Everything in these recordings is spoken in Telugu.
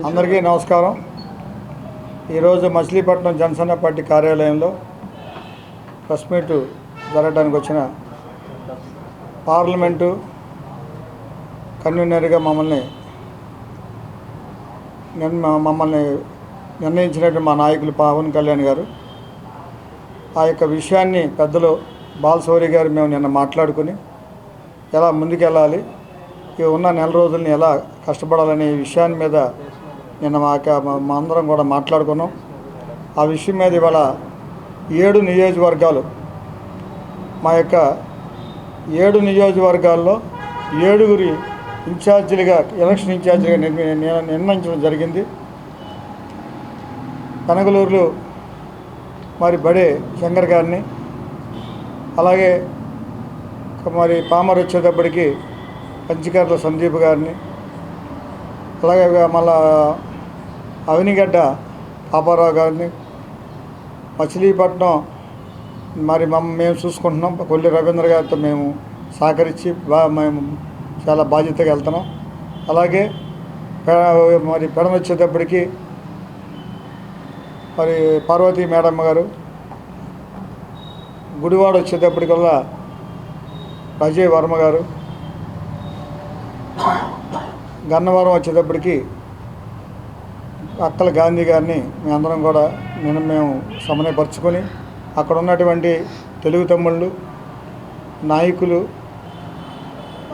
అందరికీ నమస్కారం. ఈరోజు మచిలీపట్నం జనసేన పార్టీ కార్యాలయంలో ప్రెస్ మీట్ జరగడానికి వచ్చిన పార్లమెంటు కన్వీనర్గా మమ్మల్ని నిర్ణయించినట్టు మా నాయకులు పవన్ కళ్యాణ్ గారు ఆ యొక్క విషయాన్ని పెద్దలు బాలశౌరి గారు మేము నిన్న మాట్లాడుకుని ఎలా ముందుకెళ్ళాలి, ఉన్న నెల రోజుల్ని ఎలా కష్టపడాలనే విషయాన్ని మీద నిన్న మా అందరం కూడా మాట్లాడుకున్నాం. ఆ విషయం మీద ఇవాళ 7 నియోజకవర్గాలు, మా యొక్క 7 నియోజకవర్గాల్లో 7గురి ఇన్ఛార్జీలుగా, ఎలక్షన్ ఇన్ఛార్జీలుగా నిర్ణయించడం జరిగింది. కనగలూరులో మరి బడే శంకర్ గారిని, అలాగే మరి పామర్ వచ్చేటప్పటికి పంచకర్ల సందీప్ గారిని, అలాగే మళ్ళా అవినిగడ్డ పాపారావు గారిని, మచిలీపట్నం మరి మేము చూసుకుంటున్నాం. కొల్లి రవీంద్ర గారితో మేము సహకరించి మేము చాలా బాధ్యతగా వెళ్తున్నాం. అలాగే మరి పెడన వచ్చేటప్పటికి మరి పార్వతీ మేడమ్మ గారు, గుడివాడ వచ్చేటప్పటికల్లా అజయ్ వర్మ గారు, గన్నవరం వచ్చేటప్పటికి అక్కల గాంధీ గారిని మేమందరం కూడా మేము సమన్వయపరుచుకొని అక్కడ ఉన్నటువంటి తెలుగు తమ్ముళ్ళు, నాయకులు,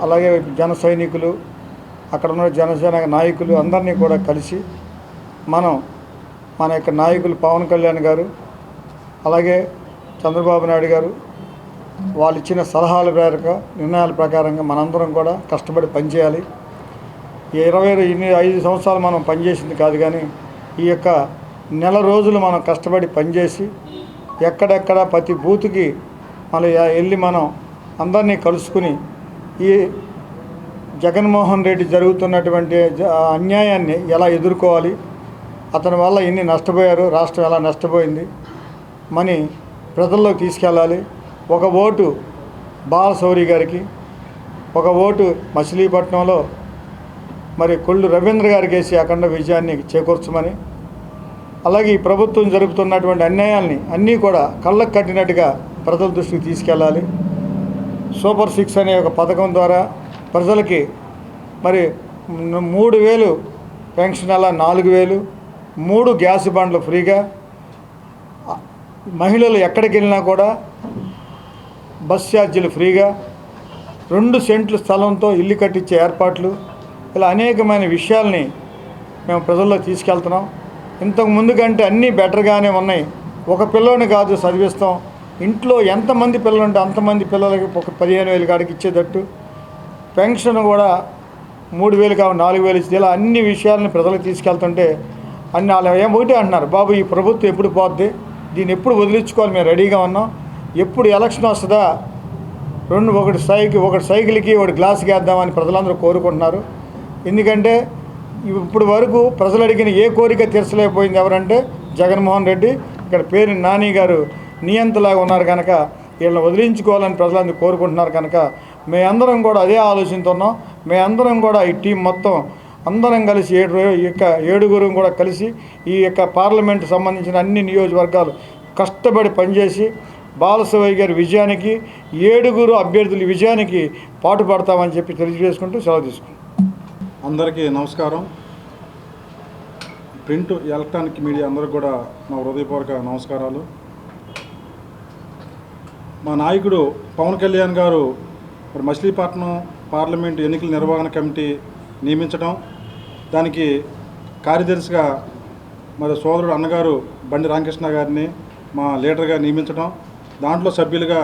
అలాగే జన సైనికులు, అక్కడ ఉన్న జనసేన నాయకులు అందరినీ కూడా కలిసి మన యొక్క నాయకులు పవన్ కళ్యాణ్ గారు, అలాగే చంద్రబాబు నాయుడు గారు వాళ్ళు ఇచ్చిన సలహాల మేరకు, నిర్ణయాల ప్రకారంగా మనందరం కూడా కష్టపడి పనిచేయాలి. 5 సంవత్సరాలు మనం పనిచేసింది కాదు, కానీ ఈ యొక్క నెల రోజులు మనం కష్టపడి పనిచేసి ఎక్కడెక్కడ ప్రతి బూత్కి మళ్ళీ వెళ్ళి మనం అందరినీ కలుసుకుని ఈ జగన్మోహన్ రెడ్డి జరుగుతున్నటువంటి అన్యాయాన్ని ఎలా ఎదుర్కోవాలి, అతని వల్ల ఎన్ని నష్టపోయారు, రాష్ట్రం ఎలా నష్టపోయింది అని ప్రజల్లోకి తీసుకెళ్ళాలి. ఒక ఓటు బాలశౌరి గారికి, ఒక ఓటు మచిలీపట్నంలో మరి కొల్లు రవీంద్ర గారికి వేసి అఖండ విజయాన్ని చేకూర్చమని, అలాగే ఈ ప్రభుత్వం జరుపుతున్నటువంటి అన్యాయాల్ని అన్నీ కూడా కళ్ళకు కట్టినట్టుగా ప్రజల దృష్టికి తీసుకెళ్ళాలి. సూపర్ 6 అనే ఒక పథకం ద్వారా ప్రజలకి మరి 3,000 పెన్షన్, అలా 4,000, 3 గ్యాస్ బండ్లు ఫ్రీగా, మహిళలు ఎక్కడికి వెళ్ళినా కూడా బస్ ఛార్జీలు ఫ్రీగా, 2 సెంట్ల స్థలంతో ఇల్లు కట్టించే ఏర్పాట్లు, ఇలా అనేకమైన విషయాల్ని మేము ప్రజల్లో తీసుకెళ్తున్నాం. ఇంతకు ముందు కంటే అన్నీ బెటర్గానే ఉన్నాయి. ఒక పిల్లోని కాదు చదివిస్తాం, ఇంట్లో ఎంతమంది పిల్లలు ఉంటే అంతమంది పిల్లలకి ఒక 15,000 కాడికి ఇచ్చేటట్టు, పెన్షన్ కూడా 3,000 కావు 4,000 ఇచ్చి, ఇలా అన్ని విషయాలని ప్రజలకు తీసుకెళ్తుంటే అన్ని వాళ్ళు ఒకటే అంటున్నారు, బాబు ఈ ప్రభుత్వం ఎప్పుడు పోద్ది, దీన్ని ఎప్పుడు వదిలించుకోవాలి, మేము రెడీగా ఉన్నాం, ఎప్పుడు ఎలక్షన్ వస్తుందా, ఒకటి సైకిల్కి ఒకటి గ్లాస్కి వేద్దామని ప్రజలందరూ కోరుకుంటున్నారు. ఎందుకంటే ఇప్పుడు వరకు ప్రజలు అడిగిన ఏ కోరిక తీర్చలేకపోయింది ఎవరంటే జగన్మోహన్ రెడ్డి. ఇక్కడ పేరు నాని గారు నియంతలాగా ఉన్నారు కనుక వీళ్ళని వదిలించుకోవాలని ప్రజలందరూ కోరుకుంటున్నారు కనుక మేమందరం కూడా అదే ఆలోచిస్తున్నాం. మేమందరం కూడా ఈ టీం మొత్తం అందరం కలిసి 7గురు కూడా కలిసి ఈ యొక్క పార్లమెంటు సంబంధించిన అన్ని నియోజకవర్గాలు కష్టపడి పనిచేసి బాలశౌరి గారి విజయానికి, 7గురు అభ్యర్థుల విజయానికి పాటుపడతామని చెప్పి తెలియజేసుకుంటూ సెలవు తీసుకుంటాం. అందరికీ నమస్కారం. ప్రింట్, ఎలక్ట్రానిక్ మీడియా అందరికి కూడా నా హృదయపూర్వక నమస్కారాలు. మా నాయకుడు పవన్ కళ్యాణ్ గారు మరి మచిలీపట్నం పార్లమెంటు ఎన్నికల నిర్వహణ కమిటీ నియమించడం, దానికి కార్యదర్శిగా మరి సోదరుడు అన్నగారు బండి రామకృష్ణ గారిని మా లీడర్గా నియమించడం, దాంట్లో సభ్యులుగా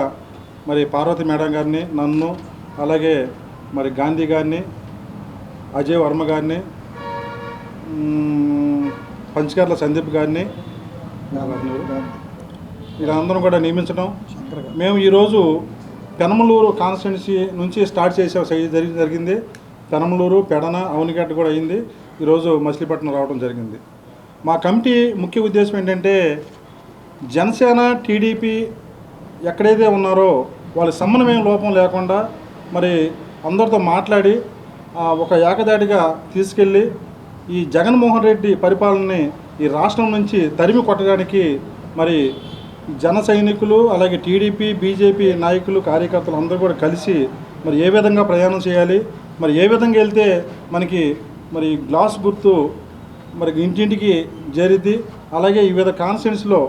మరి పార్వతి మేడం గారిని, నన్ను, అలాగే మరి గాంధీ గారిని, అజయ్ వర్మ గారిని, పంచకర్ల సందీప్ గారిని వీళ్ళందరం కూడా నియమించడం. మేము ఈరోజు పెనమలూరు కాన్స్టిట్యున్సీ నుంచి స్టార్ట్ జరిగింది. పెనమలూరు, పెడన, అవనిగడ్డ కూడా అయింది. ఈరోజు మచిలీపట్నం రావడం జరిగింది. మా కమిటీ ముఖ్య ఉద్దేశం ఏంటంటే జనసేన, టీడీపీ ఎక్కడైతే ఉన్నారో వాళ్ళ సమన్వయం లోపం లేకుండా మరి అందరితో మాట్లాడి ఒక ఏకదాటిగా తీసుకెళ్ళి ఈ జగన్మోహన్ రెడ్డి పరిపాలనని ఈ రాష్ట్రం నుంచి తరిమి కొట్టడానికి మరి జన సైనికులు అలాగే టీడీపీ బీజేపీ నాయకులు కార్యకర్తలు అందరూ కూడా కలిసి మరి ఏ విధంగా ప్రయాణం చేయాలి, మరి ఏ విధంగా వెళ్తే మనకి మరి గ్లాస్ గుర్తు మరి ఇంటింటికి చేరిద్ది, అలాగే వివిధ కాన్స్టిట్యూన్సీలో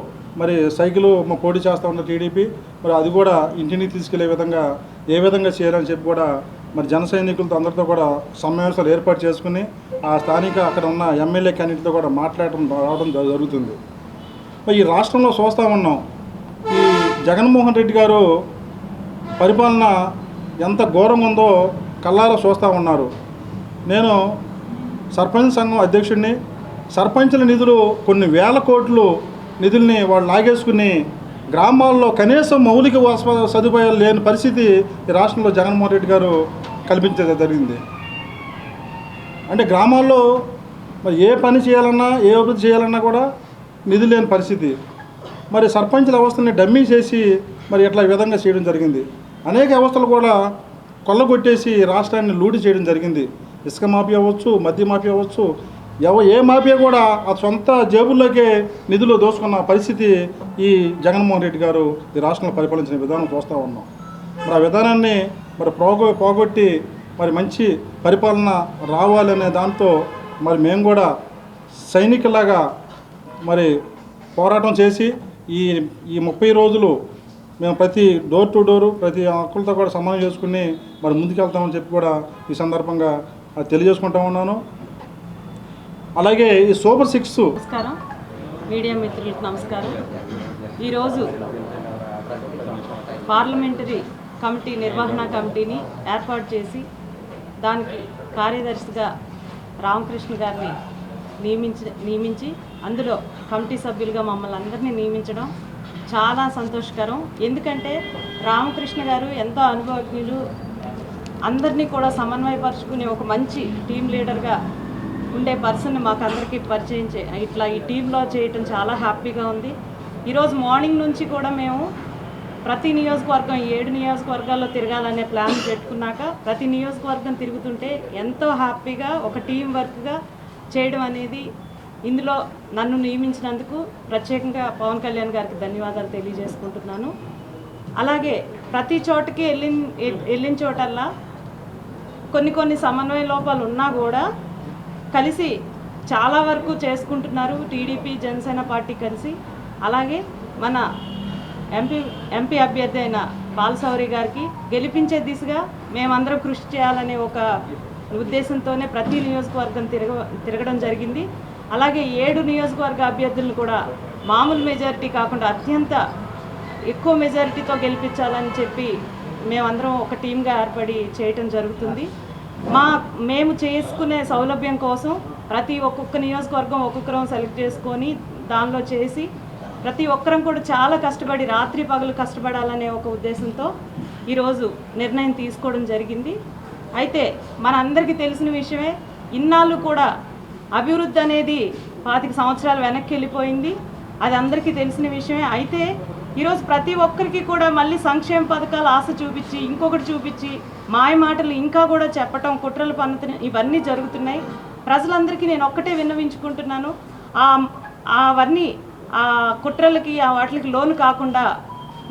మరి సైకిల్ పోటీ చేస్తూ ఉన్న టీడీపీ మరి అది కూడా ఇంటింటికి తీసుకెళ్లే విధంగా ఏ విధంగా చేయాలని చెప్పి కూడా మరి జన సైనికులతో అందరితో కూడా సమావేశాలు ఏర్పాటు చేసుకుని ఆ స్థానిక అక్కడ ఉన్న ఎమ్మెల్యే క్యాండిడేట్తో కూడా రావడం జరుగుతుంది. మరి ఈ రాష్ట్రంలో చూస్తూ ఉన్నాం, ఈ జగన్మోహన్ రెడ్డి గారు పరిపాలన ఎంత ఘోరంగా ఉందో కళ్ళారా చూస్తూ ఉన్నారు. నేను సర్పంచ్ సంఘం అధ్యక్షుడిని. సర్పంచుల నిధులు కొన్ని వేల కోట్లు నిధుల్ని వాళ్ళు లాగేసుకుని గ్రామాల్లో కనీసం మౌలిక సదుపాయాలు లేని పరిస్థితి ఈ రాష్ట్రంలో జగన్మోహన్ రెడ్డి గారు కల్పించడం జరిగింది. అంటే గ్రామాల్లో మరి ఏ పని చేయాలన్నా ఏ అభివృద్ధి చేయాలన్నా కూడా నిధులు లేని పరిస్థితి. మరి సర్పంచుల వ్యవస్థని డమ్మీ చేసి మరి ఇట్లా ఈ విధంగా చేయడం జరిగింది. అనేక వ్యవస్థలు కూడా కొల్లగొట్టేసి రాష్ట్రాన్ని లూటి చేయడం జరిగింది. ఇసుక మాఫియా అవ్వచ్చు, మద్య మాఫియా అవ్వచ్చు, ఏ మాఫియా కూడా ఆ సొంత జేబుల్లోకే నిధులు దోచుకున్న పరిస్థితి ఈ జగన్మోహన్ రెడ్డి గారు ఈ రాష్ట్రంలో పరిపాలించిన విధానం చూస్తూ ఉన్నాం. మరి ఆ విధానాన్ని మరి పోగొట్టి మరి మంచి పరిపాలన రావాలనే దాంతో మరి మేము కూడా సైనికులాగా మరి పోరాటం చేసి ఈ 30 రోజులు మేము ప్రతి డోర్ టు డోరు ప్రతి హక్కులతో కూడా సమానం చేసుకుని మరి ముందుకెళ్తామని చెప్పి కూడా ఈ సందర్భంగా తెలియజేసుకుంటా ఉన్నాను. అలాగే ఈ సూపర్ 6 నమస్కారం, మీడియా మిత్రులకు నమస్కారం. ఈరోజు పార్లమెంటరీ కమిటీ నిర్వహణ కమిటీని ఏర్పాటు చేసి దానికి కార్యదర్శిగా రామకృష్ణ గారిని నియమించి అందులో కమిటీ సభ్యులుగా మమ్మల్ని అందరినీ నియమించడం చాలా సంతోషకరం. ఎందుకంటే రామకృష్ణ గారు ఎంతో అనుభవజ్ఞులు, అందరినీ కూడా సమన్వయపరుచుకునే ఒక మంచి టీం లీడర్గా ఉండే పర్సన్ మాకు అందరికీ పరిచయం ఇట్లా ఈ టీంలో చేయటం చాలా హ్యాపీగా ఉంది. ఈరోజు మార్నింగ్ నుంచి కూడా మేము ప్రతి నియోజకవర్గం 7 నియోజకవర్గాల్లో తిరగాలనే ప్లాన్ పెట్టుకున్నాక ప్రతి నియోజకవర్గం తిరుగుతుంటే ఎంతో హ్యాపీగా ఒక టీం వర్క్గా చేయడం అనేది, ఇందులో నన్ను నియమించినందుకు ప్రత్యేకంగా పవన్ కళ్యాణ్ గారికి ధన్యవాదాలు తెలియజేసుకుంటున్నాను. అలాగే ప్రతి చోటకి వెళ్ళిన చోటల్లా కొన్ని సమన్వయ లోపాలు ఉన్నా కూడా కలిసి చాలా వరకు చేసుకుంటున్నారు టీడీపీ జనసేన పార్టీ కలిసి. అలాగే మన ఎంపీ అభ్యర్థి అయిన బాలశౌరి గారికి గెలిపించే దిశగా మేమందరం కృషి చేయాలనే ఒక ఉద్దేశంతోనే ప్రతి నియోజకవర్గం తిరగడం జరిగింది. అలాగే 7 నియోజకవర్గ అభ్యర్థులను కూడా మామూలు మెజారిటీ కాకుండా అత్యంత ఎక్కువ మెజారిటీతో గెలిపించాలని చెప్పి మేమందరం ఒక టీంగా ఏర్పడి చేయటం జరుగుతుంది. మేము చేసుకునే సౌలభ్యం కోసం ఒక్కొక్క నియోజకవర్గం ఒక్కొక్కరం సెలెక్ట్ చేసుకొని దానిలో చేసి ప్రతి ఒక్కరం కూడా చాలా కష్టపడి రాత్రి పగలు కష్టపడాలనే ఒక ఉద్దేశంతో ఈరోజు నిర్ణయం తీసుకోవడం జరిగింది. అయితే మనందరికీ తెలిసిన విషయమే, ఇన్నాళ్ళు కూడా అభివృద్ధి అనేది 25 సంవత్సరాలు వెనక్కి వెళ్ళిపోయింది. అది అందరికీ తెలిసిన విషయమే. అయితే ఈరోజు ప్రతి ఒక్కరికి కూడా మళ్ళీ సంక్షేమ పథకాలు ఆశ చూపించి ఇంకొకటి చూపించి మాయ మాటలు ఇంకా కూడా చెప్పటం, కుట్రలు పన్నుతున్న ఇవన్నీ జరుగుతున్నాయి. ప్రజలందరికీ నేను ఒక్కటే విన్నవించుకుంటున్నాను, అవన్నీ ఆ కుట్రలకి వాటికి లోను కాకుండా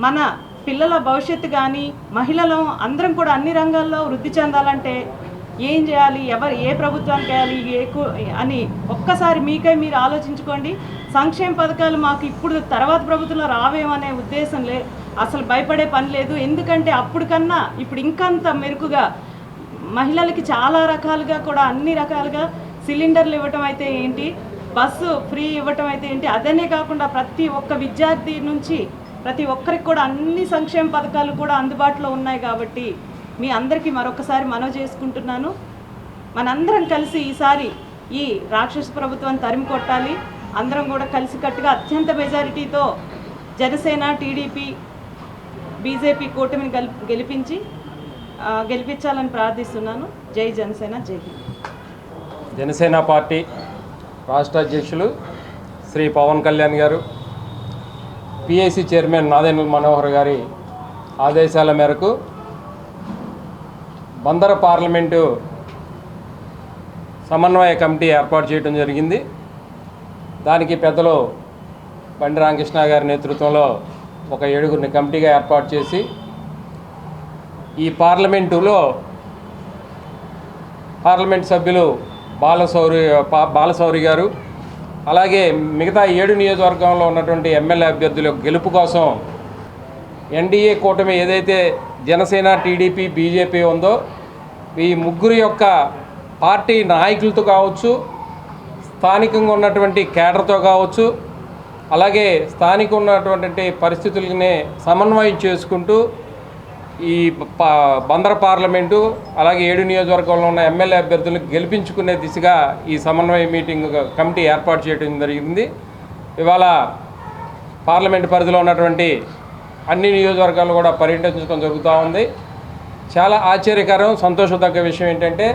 మన పిల్లల భవిష్యత్తు కానీ మహిళలు అందరం కూడా అన్ని రంగాల్లో వృద్ధి చెందాలంటే ఏం చేయాలి, ఏ ప్రభుత్వానికి వేయాలి అని ఒక్కసారి మీరు ఆలోచించుకోండి. సంక్షేమ పథకాలు మాకు ఇప్పుడు తర్వాత ప్రభుత్వంలో రావేమనే ఉద్దేశం అసలు భయపడే పని లేదు. ఎందుకంటే అప్పుడు కన్నా ఇప్పుడు ఇంకంత మెరుకుగా మహిళలకి చాలా రకాలుగా కూడా అన్ని రకాలుగా సిలిండర్లు ఇవ్వటం అయితే ఏంటి, బస్సు ఫ్రీ ఇవ్వటం అయితే ఏంటి, అదనే కాకుండా ప్రతి ఒక్క విద్యార్థి నుంచి ప్రతి ఒక్కరికి కూడా అన్ని సంక్షేమ పథకాలు కూడా అందుబాటులో ఉన్నాయి. కాబట్టి మీ అందరికీ మరొకసారి మనవి చేసుకుంటున్నాను, మనందరం కలిసి ఈసారి ఈ రాక్షస ప్రభుత్వాన్ని తరిమి కొట్టాలి. అందరం కూడా కలిసికట్టుగా అత్యంత మెజారిటీతో జనసేన టీడీపీ బీజేపీ కూటమిని గెలిపించాలని ప్రార్థిస్తున్నాను. జై జనసేన, జై హింద్. జనసేన పార్టీ రాష్ట్ర అధ్యక్షులు శ్రీ పవన్ కళ్యాణ్ గారు, పిఐసి చైర్మన్ నాదెండ్ల మనోహర్ గారి ఆదేశాల మేరకు బందర పార్లమెంటు సమన్వయ కమిటీ ఏర్పాటు చేయడం జరిగింది. దానికి పెద్దలు బండి రామకృష్ణ గారి నేతృత్వంలో ఒక 7గురిని కమిటీగా ఏర్పాటు చేసి ఈ పార్లమెంట్ సభ్యులు బాలశౌరి గారు అలాగే మిగతా 7 నియోజకవర్గంలో ఉన్నటువంటి ఎమ్మెల్యే అభ్యర్థుల గెలుపు కోసం ఎన్డీఏ కూటమి ఏదైతే జనసేన, టీడీపీ, బీజేపీ ఉందో ఈ ముగ్గురు యొక్క పార్టీ నాయకులతో కావచ్చు, స్థానికంగా ఉన్నటువంటి కేడర్తో కావచ్చు, అలాగే స్థానిక ఉన్నటువంటి పరిస్థితులని సమన్వయం చేసుకుంటూ ఈ బందర పార్లమెంటు అలాగే 7 నియోజకవర్గంలో ఉన్న ఎమ్మెల్యే అభ్యర్థులను గెలిపించుకునే దిశగా ఈ సమన్వయ మీటింగ్ కమిటీ ఏర్పాటు చేయడం జరిగింది. ఇవాళ పార్లమెంటు పరిధిలో ఉన్నటువంటి అన్ని నియోజకవర్గాలు కూడా పర్యటించడం జరుగుతూ ఉంది. చాలా ఆశ్చర్యకరం, సంతోషదగ్గ విషయం ఏంటంటే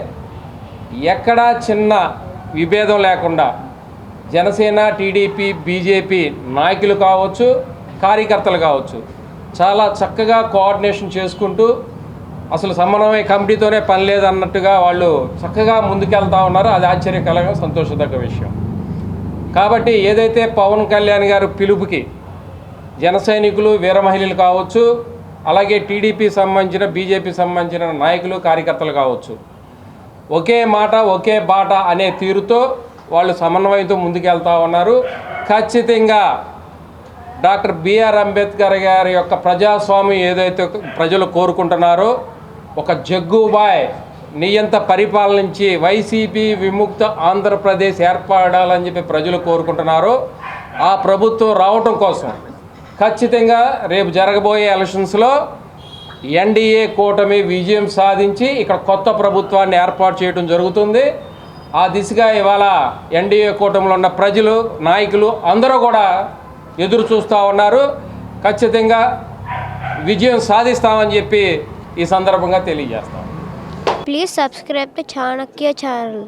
ఎక్కడా చిన్న విభేదం లేకుండా జనసేన, టీడీపీ, బీజేపీ నాయకులు కావచ్చు, కార్యకర్తలు కావచ్చు చాలా చక్కగా కోఆర్డినేషన్ చేసుకుంటూ అసలు సమన్వయ కమిటీతోనే పని లేదన్నట్టుగా వాళ్ళు చక్కగా ముందుకెళ్తూ ఉన్నారు. అది ఆశ్చర్యకరంగా సంతోషదగ్గ విషయం. కాబట్టి ఏదైతే పవన్ కళ్యాణ్ గారు పిలుపుకి జన సైనికులు, వీర మహిళలు కావచ్చు, అలాగే టీడీపీ సంబంధించిన, బీజేపీ సంబంధించిన నాయకులు, కార్యకర్తలు కావచ్చు ఒకే మాట ఒకే బాట అనే తీరుతో వాళ్ళు సమన్వయంతో ముందుకెళ్తూ ఉన్నారు. ఖచ్చితంగా డాక్టర్ బిఆర్ అంబేద్కర్ గారి యొక్క ప్రజాస్వామ్యం ఏదైతే ప్రజలు కోరుకుంటున్నారో, ఒక జగ్గుబాయ్ నియంత పరిపాలనించి వైసీపీ విముక్త ఆంధ్రప్రదేశ్ ఏర్పడాలని చెప్పి ప్రజలు కోరుకుంటున్నారో ఆ ప్రభుత్వం రావటం కోసం ఖచ్చితంగా రేపు జరగబోయే ఎలక్షన్స్లో ఎన్డీఏ కూటమి విజయం సాధించి ఇక్కడ కొత్త ప్రభుత్వాన్ని ఏర్పాటు చేయడం జరుగుతుంది. ఆ దిశగా ఇవాళ ఎన్డీఏ కూటమిలో ఉన్న ప్రజలు, నాయకులు అందరూ కూడా ఎదురు చూస్తూ ఉన్నారు. ఖచ్చితంగా విజయం సాధిస్తామని చెప్పి ఈ సందర్భంగా తెలియజేస్తాం. Please subscribe to Chanakya channel.